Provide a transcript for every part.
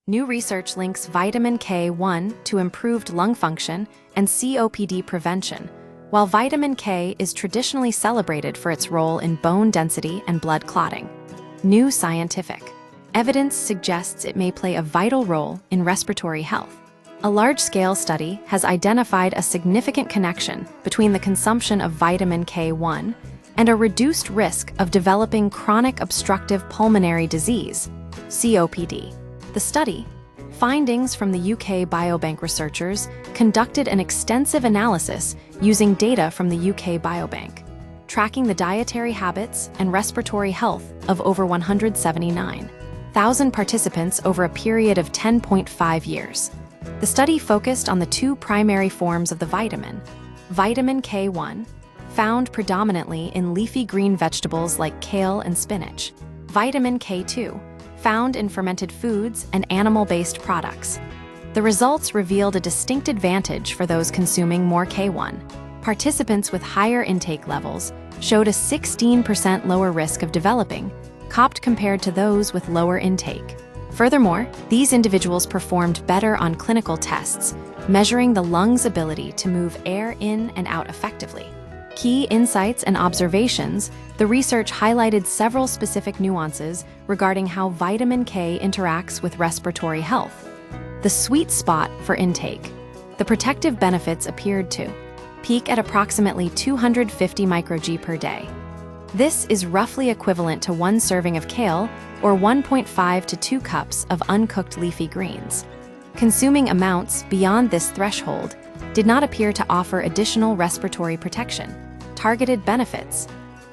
New research links vitamin K1 to improved lung function and COPD prevention, while vitamin K is traditionally celebrated for its role in bone density and blood clotting. New scientific evidence suggests it may play a vital role in respiratory health. A large-scale study has identified a significant connection between the consumption of vitamin K1 and a reduced risk of developing chronic obstructive pulmonary disease, COPD. The study, findings from the UK Biobank researchers, conducted an extensive analysis using data from the UK Biobank, tracking the dietary habits and respiratory health of over 179,000 participants over a period of 10.5 years. The study focused on the two primary forms of the vitamin K1, found predominantly in leafy green vegetables like kale and spinach, vitamin K2, found in fermented foods and animal-based products. The results revealed a distinct advantage for those consuming more K1. Participants with higher intake levels showed a 16% lower risk of developing COPD compared to those with lower intake. Furthermore, these individuals performed better on clinical tests, measuring the lungs' ability to move air in and out effectively. Key insights and observations, the research highlighted several specific nuances regarding how vitamin K interacts with respiratory health. The sweet spot for intake. The protective benefits appeared to peak at approximately 250 microG per day. This is roughly equivalent to 1 serving of kale or 1.5 to 2 cups of uncooked leafy greens. Consuming amounts beyond this threshold did not appear to offer additional respiratory protection. Targeted benefits.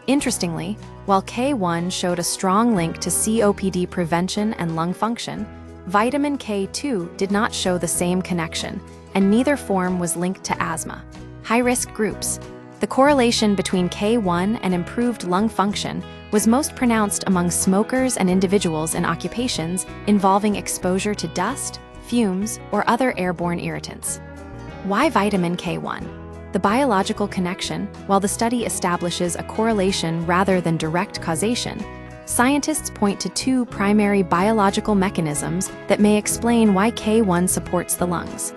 Interestingly, while K1 showed a strong link to COPD prevention and lung function, vitamin K2 did not show the same connection, and neither form was linked to asthma. High-risk groups. The correlation between K1 and improved lung function was most pronounced among smokers and individuals in occupations involving exposure to dust, fumes, or other airborne irritants. Why vitamin K1? The biological connection. While the study establishes a correlation rather than direct causation, scientists point to two primary biological mechanisms that may explain why K1 supports the lungs.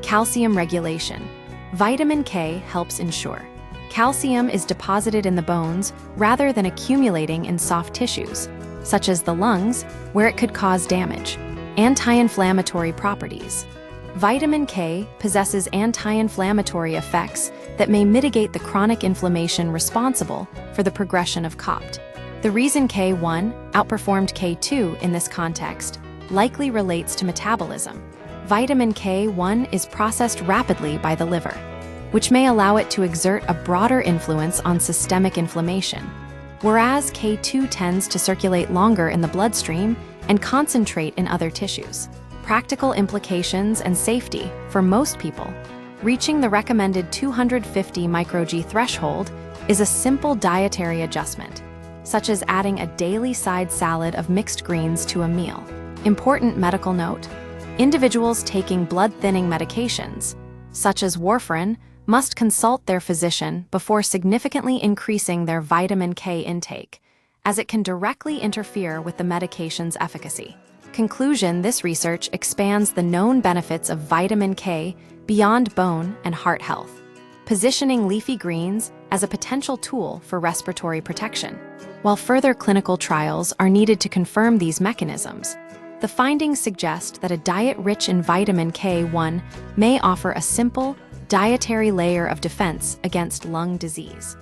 Calcium regulation. Vitamin K helps ensure calcium is deposited in the bones rather than accumulating in soft tissues, such as the lungs, where it could cause damage. Anti-inflammatory properties. Vitamin K possesses anti-inflammatory effects that may mitigate the chronic inflammation responsible for the progression of COPD. The reason K1 outperformed K2 in this context likely relates to metabolism. Vitamin K1 is processed rapidly by the liver, which may allow it to exert a broader influence on systemic inflammation, whereas K2 tends to circulate longer in the bloodstream and concentrate in other tissues. Practical implications and safety. For most people, reaching the recommended 250 microG threshold is a simple dietary adjustment, such as adding a daily side salad of mixed greens to a meal. Important medical note: individuals taking blood-thinning medications, such as warfarin, must consult their physician before significantly increasing their vitamin K intake, as it can directly interfere with the medication's efficacy. Conclusion: this research expands the known benefits of vitamin K beyond bone and heart health, positioning leafy greens as a potential tool for respiratory protection. While further clinical trials are needed to confirm these mechanisms, the findings suggest that a diet rich in vitamin K1 may offer a simple, dietary layer of defense against lung disease.